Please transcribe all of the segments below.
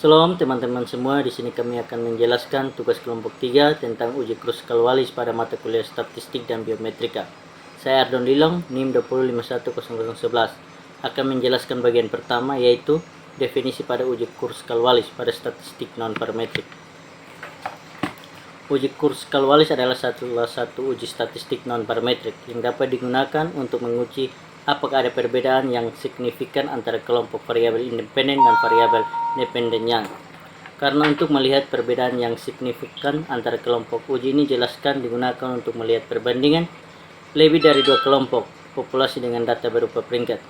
Shalom teman-teman semua, di sini kami akan menjelaskan tugas kelompok 3 tentang uji Kruskal-Wallis pada mata kuliah Statistik dan Biometrika. Saya Ardon Lilong, NIM 2051011, akan menjelaskan bagian pertama, yaitu definisi pada uji Kruskal-Wallis pada statistik non-parametrik. Uji Kruskal-Wallis adalah salah satu uji statistik non-parametrik yang dapat digunakan untuk menguji apakah ada perbedaan yang signifikan antara kelompok variabel independen dan variabel dependennya. Karena untuk melihat perbedaan yang signifikan antara kelompok, uji ini jelaskan digunakan untuk melihat perbandingan lebih dari dua kelompok populasi dengan data berupa peringkat.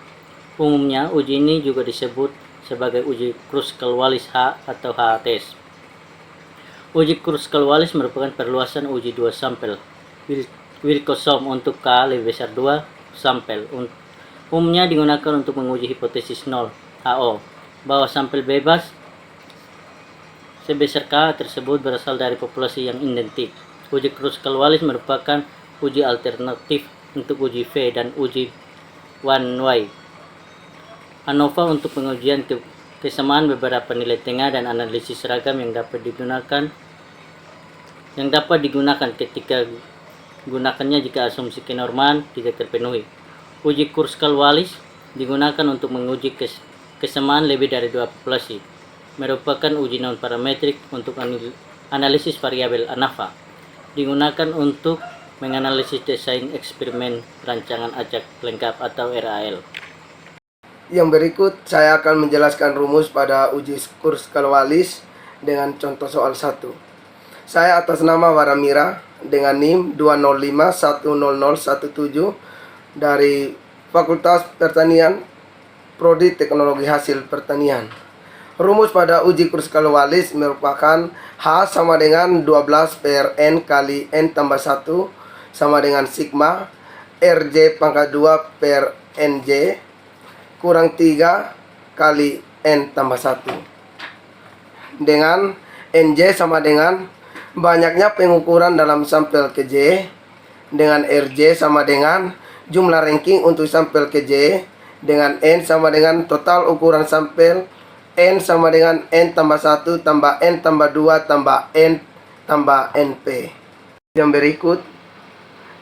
Umumnya, uji ini juga disebut sebagai uji Kruskal-Wallis H atau HTS. Uji Kruskal-Wallis merupakan perluasan uji dua sampel Wilcoxon untuk K lebih besar 2 sampel. Umumnya digunakan untuk menguji hipotesis 0 HO bahwa sampel bebas sebesar K tersebut berasal dari populasi yang identik. Uji Kruskal-Wallis merupakan uji alternatif untuk uji V dan uji one-way ANOVA untuk pengujian kesamaan beberapa nilai tengah dan analisis seragam yang dapat digunakan ketika gunakannya jika asumsi kenormalan tidak terpenuhi. Uji Kruskal-Wallis digunakan untuk menguji kesamaan lebih dari dua populasi. Merupakan uji non-parametrik untuk analisis variabel ANOVA. Digunakan untuk menganalisis desain eksperimen rancangan acak lengkap atau RAL. Yang berikut saya akan menjelaskan rumus pada uji Kruskal-Wallis dengan contoh soal 1. Saya atas nama Waramira dengan NIM 205100017 dari Fakultas Pertanian, Prodi Teknologi Hasil Pertanian. Rumus pada uji Kruskal-Wallis merupakan H sama dengan 12 per N kali N tambah 1 sama dengan sigma RJ pangkat 2 per NJ kurang 3 kali N tambah 1 dengan NJ sama dengan banyaknya pengukuran dalam sampel ke J, dengan RJ sama dengan jumlah ranking untuk sampel ke J, dengan N sama dengan total ukuran sampel, N sama dengan N tambah 1 tambah N tambah 2 tambah N tambah NP. Yang berikut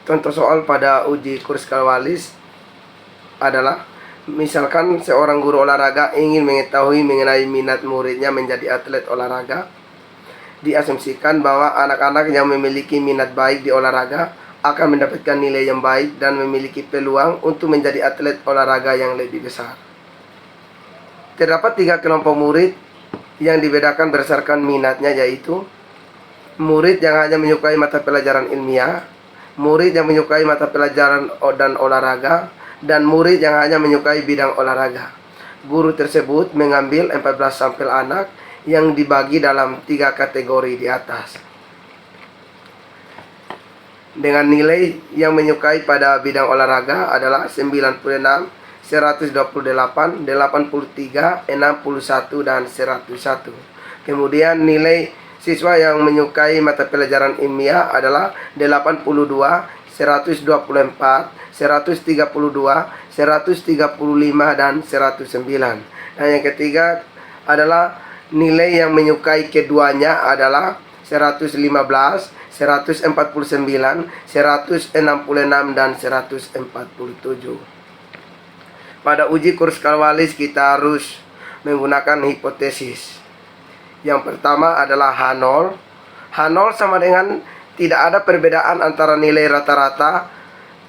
contoh soal pada uji Kruskal-Wallis adalah, misalkan seorang guru olahraga ingin mengetahui mengenai minat muridnya menjadi atlet olahraga. Diasumsikan bahwa anak-anak yang memiliki minat baik di olahraga akan mendapatkan nilai yang baik dan memiliki peluang untuk menjadi atlet olahraga yang lebih besar. Terdapat 3 kelompok murid yang dibedakan berdasarkan minatnya, yaitu murid yang hanya menyukai mata pelajaran ilmiah, murid yang menyukai mata pelajaran dan olahraga, dan murid yang hanya menyukai bidang olahraga. Guru tersebut mengambil 14 sampel anak yang dibagi dalam 3 kategori di atas. Dengan nilai yang menyukai pada bidang olahraga adalah 96, 128, 83, 61, dan 101. Kemudian nilai siswa yang menyukai mata pelajaran ilmiah adalah 82, 124, 132, 135, dan 109. Dan yang ketiga adalah nilai yang menyukai keduanya adalah 115, 149, 166, dan 147. Pada uji Kruskal-Wallis kita harus menggunakan hipotesis. Yang pertama adalah H0. H0 sama dengan tidak ada perbedaan antara nilai rata-rata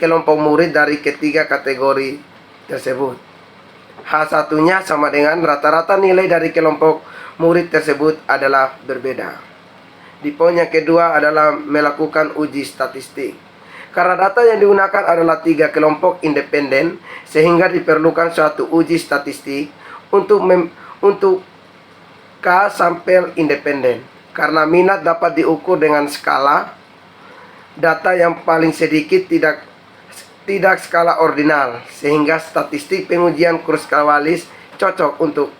kelompok murid dari ketiga kategori tersebut. H1-nya sama dengan rata-rata nilai dari kelompok murid tersebut adalah berbeda. Di poin yang kedua adalah melakukan uji statistik. Karena data yang digunakan adalah 3 kelompok independen, sehingga diperlukan suatu uji statistik untuk K sampel independen. Karena minat dapat diukur dengan skala, data yang paling sedikit tidak skala ordinal, sehingga statistik pengujian Kruskal-Wallis cocok untuk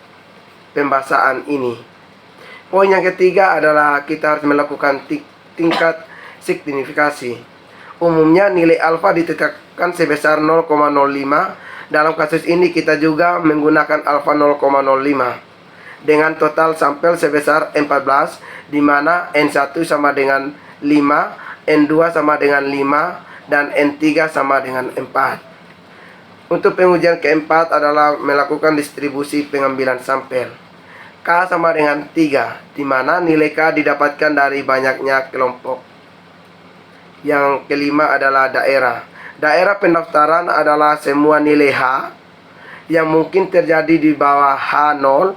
pembahasan ini. Poin yang ketiga adalah kita harus melakukan tingkat signifikasi. Umumnya nilai alfa ditetapkan sebesar 0,05. Dalam kasus ini kita juga menggunakan alfa 0,05. dengan total sampel sebesar 14, di mana N1 sama dengan 5, N2 sama dengan 5, dan N3 sama dengan 4. Untuk pengujian keempat adalah melakukan distribusi pengambilan sampel. K sama dengan 3, di mana nilai K didapatkan dari banyaknya kelompok. Yang kelima adalah daerah. Daerah pendaftaran adalah semua nilai H yang mungkin terjadi di bawah H0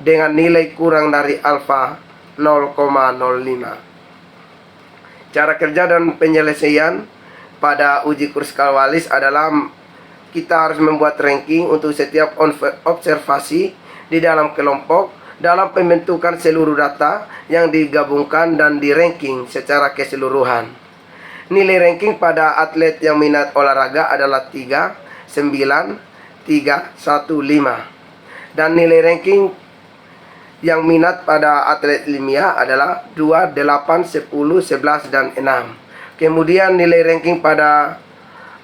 dengan nilai kurang dari alfa 0,05. Cara kerja dan penyelesaian pada uji Kruskal-Wallis adalah kita harus membuat ranking untuk setiap observasi di dalam kelompok dalam pembentukan seluruh data yang digabungkan dan di ranking secara keseluruhan. Nilai ranking pada atlet yang minat olahraga adalah 3, 9, 3, 1, 5. Dan nilai ranking yang minat pada atlet ilmiah adalah 2, 8, 10, 11, dan 6. Kemudian nilai ranking pada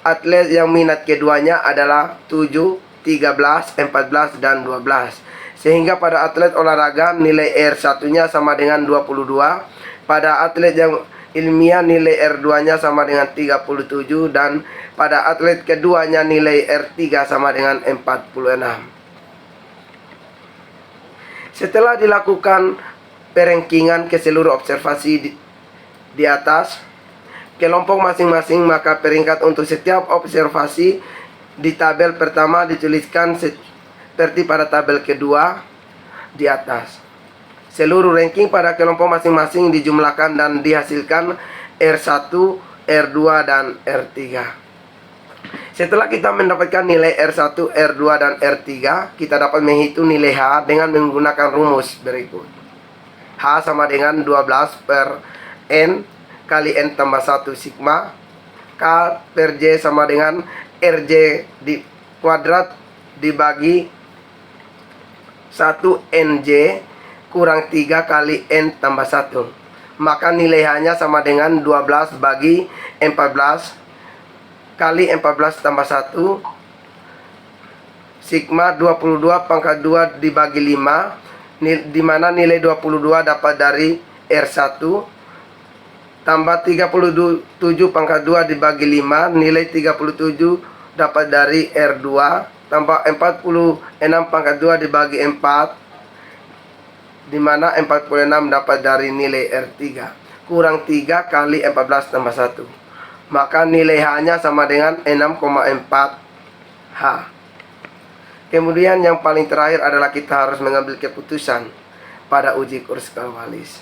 atlet yang minat keduanya adalah 7, 13, 14, dan 12. Sehingga pada atlet olahraga nilai R1-nya sama dengan 22. Pada atlet yang ilmiah nilai R2-nya sama dengan 37, dan pada atlet keduanya nilai R3 sama dengan 46. Setelah dilakukan perengkingan ke seluruh observasi di atas kelompok masing-masing, maka peringkat untuk setiap observasi di tabel pertama dituliskan seperti pada tabel kedua di atas. Seluruh ranking pada kelompok masing-masing dijumlahkan dan dihasilkan R1, R2, dan R3. Setelah kita mendapatkan nilai R1, R2, dan R3, kita dapat menghitung nilai H dengan menggunakan rumus berikut. H sama dengan 12 per N kali N tambah 1 sigma. K per J sama dengan RJ di kuadrat dibagi 1 NJ kurang 3 kali N tambah 1. Maka nilai H-nya sama dengan 12 bagi 14 kali 14 tambah 1 sigma 22 pangkat 2 dibagi 5, di mana nilai 22 dapat dari R1 tambah 37 pangkat 2 dibagi 5, nilai 37 dapat dari R2 tambah 46 pangkat 2 dibagi 4, di mana 46 dapat dari nilai R3 kurang 3 kali 14 tambah 1. Maka nilai H-nya sama dengan 6,4 H. Kemudian yang paling terakhir adalah kita harus mengambil keputusan pada uji Kruskal-Wallis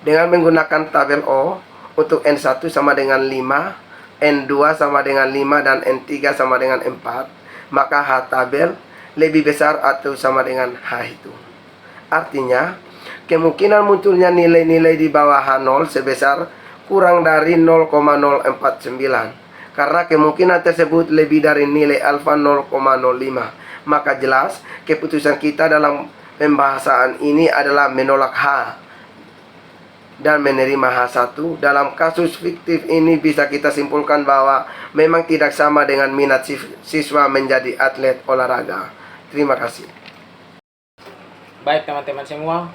dengan menggunakan tabel O. Untuk N1 sama dengan 5, N2 sama dengan 5, dan N3 sama dengan 4. Maka H tabel lebih besar atau sama dengan H itu. Artinya, kemungkinan munculnya nilai-nilai di bawah H0 sebesar kurang dari 0,049. Karena kemungkinan tersebut lebih dari nilai alfa 0,05. Maka jelas, keputusan kita dalam pembahasan ini adalah menolak H dan menerima H1. Dalam kasus fiktif ini bisa kita simpulkan bahwa memang tidak sama dengan minat siswa menjadi atlet olahraga. Terima kasih. Baik teman-teman semua,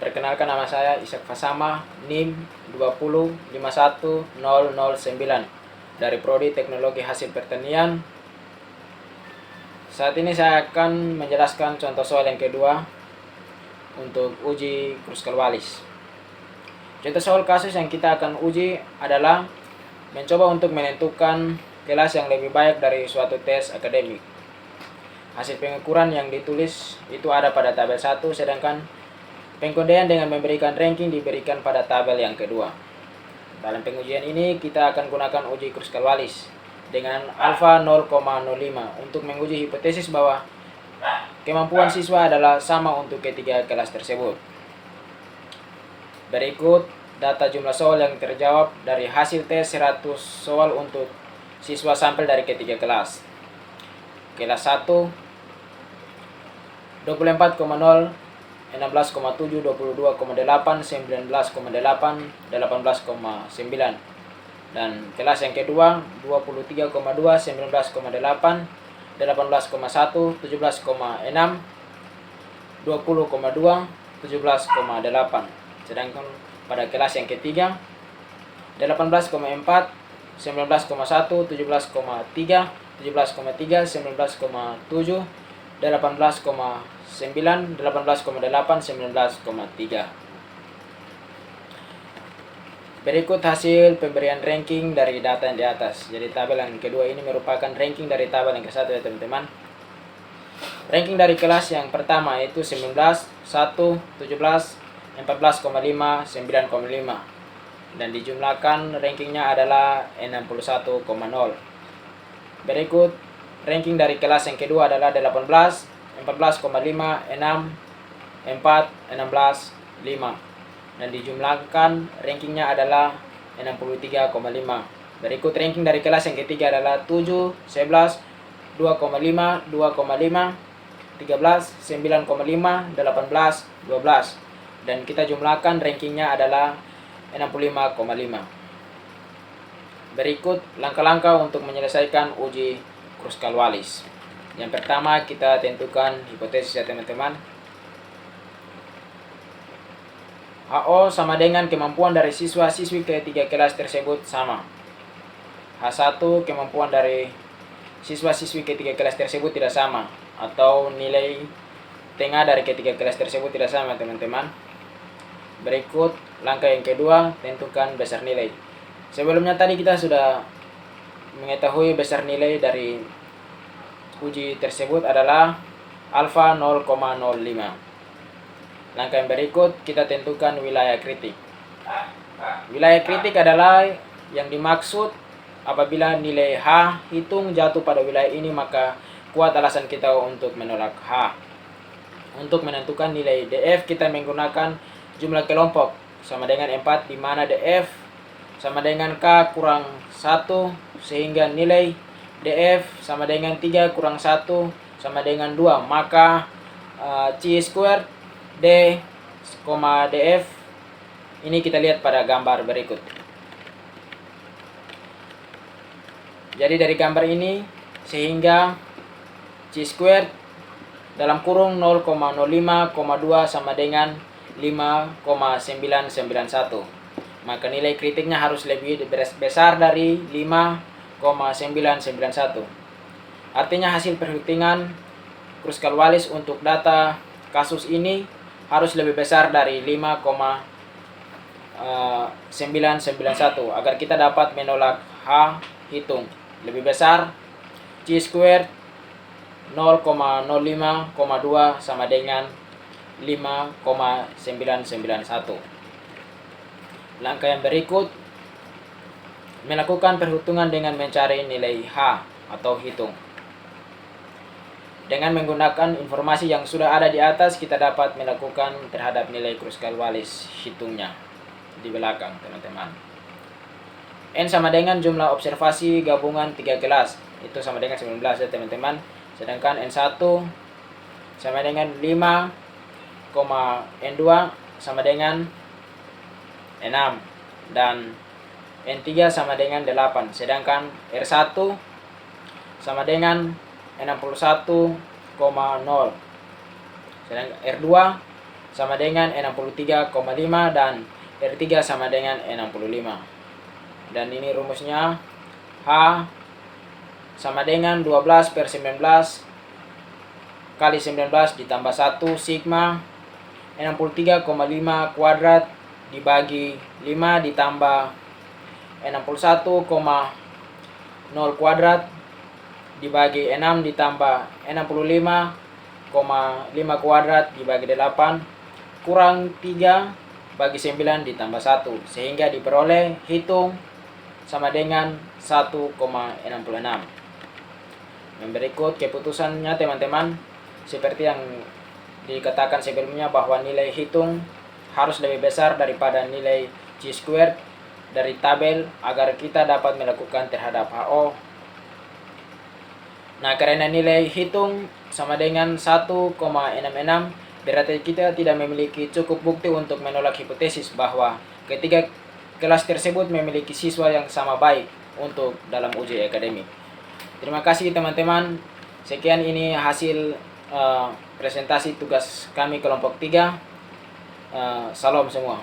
perkenalkan nama saya Ishak Fasama, NIM 2051009 dari Prodi Teknologi Hasil Pertanian. Saat ini saya akan menjelaskan contoh soal yang kedua untuk uji Kruskal-Wallis. Contoh soal kasus yang kita akan uji adalah mencoba untuk menentukan kelas yang lebih baik dari suatu tes akademik. Hasil pengukuran yang ditulis itu ada pada tabel 1, sedangkan pengkondaian dengan memberikan ranking diberikan pada tabel yang kedua. Dalam pengujian ini kita akan gunakan uji Kruskal-Wallis dengan alfa 0,05 untuk menguji hipotesis bahwa kemampuan siswa adalah sama untuk ketiga kelas tersebut. Berikut data jumlah soal yang terjawab dari hasil tes 100 soal untuk siswa sampel dari ketiga kelas. Kelas 1 24,0, 16,7, 22,8, 19,8, 18,9. Dan kelas yang kedua 23,2, 19,8, 18,1, 17,6, 20,2, 17,8. Sedangkan pada kelas yang ketiga 18,4, 19,1, 17,3, 17,3, 19,7, 18,9, 18,8, 19,3. Berikut hasil pemberian ranking dari data yang di atas. Jadi tabel yang kedua ini merupakan ranking dari tabel yang ke satu ya teman-teman. Ranking dari kelas yang pertama yaitu 19, 1, 17, 14,5, 9,5. Dan dijumlahkan rankingnya adalah 61,0. Berikut ranking dari kelas yang kedua adalah 18, 14,5, 6, 4, 16, 5. Dan dijumlahkan rankingnya adalah 63,5. Berikut ranking dari kelas yang ketiga adalah 7, 11, 2,5, 2,5, 13, 9,5, 18, 12. Dan kita jumlahkan rankingnya adalah 65,5. Berikut langkah-langkah untuk menyelesaikan uji Kruskal-Wallis. Yang pertama kita tentukan hipotesis ya teman-teman. HO sama dengan kemampuan dari siswa-siswi ketiga kelas tersebut sama. H1 kemampuan dari siswa-siswi ketiga kelas tersebut tidak sama, atau nilai tengah dari ketiga kelas tersebut tidak sama teman-teman. Berikut langkah yang kedua, tentukan besar nilai. Sebelumnya tadi kita sudah mengetahui besar nilai dari uji tersebut adalah alfa 0,05. Langkah yang berikut kita tentukan wilayah kritik. Wilayah kritik adalah yang dimaksud apabila nilai H hitung jatuh pada wilayah ini, maka kuat alasan kita untuk menolak H. Untuk menentukan nilai DF kita menggunakan jumlah kelompok sama dengan 4, di mana DF sama dengan K kurang 1, sehingga nilai DF sama dengan 3 kurang 1 sama dengan 2. Maka C squared D, DF ini kita lihat pada gambar berikut. Jadi dari gambar ini sehingga C squared dalam kurung 0,05,2 sama dengan 5,991. Maka nilai kritiknya harus lebih besar dari 5,991. Artinya hasil perhitungan Kruskal-Wallis untuk data kasus ini harus lebih besar dari 5,991 agar kita dapat menolak H hitung. Lebih besar C squared 0,05,2 sama dengan 5,991. Langkah yang berikut melakukan perhitungan dengan mencari nilai H atau hitung. Dengan menggunakan informasi yang sudah ada di atas, kita dapat melakukan terhadap nilai Kruskal-Wallis hitungnya di belakang teman-teman. N sama dengan jumlah observasi gabungan 3 kelas, itu sama dengan 19 ya teman-teman. Sedangkan N1 sama dengan 5, N2 sama dengan 6, dan N3 sama dengan 8. Sedangkan R1 sama dengan 61,0. Sedangkan R2 sama dengan 63,5 dan R3 sama dengan 65. Dan ini rumusnya H sama dengan 12/19 kali 19 ditambah 1 sigma 63,5 kuadrat dibagi 5 ditambah 61,0 kuadrat dibagi 6 ditambah 65,5 kuadrat dibagi 8 kurang 3 bagi 9 ditambah 1, sehingga diperoleh hitung sama dengan 1,66. Dan berikut keputusannya teman-teman, seperti yang dikatakan sebelumnya bahwa nilai hitung harus lebih besar daripada nilai C squared dari tabel agar kita dapat melakukan terhadap HO. Nah, karena nilai hitung sama dengan 1,66, berarti kita tidak memiliki cukup bukti untuk menolak hipotesis bahwa ketiga kelas tersebut memiliki siswa yang sama baik untuk dalam uji akademik. Terima kasih teman-teman. Sekian ini hasil presentasi tugas kami kelompok 3. Salam semua.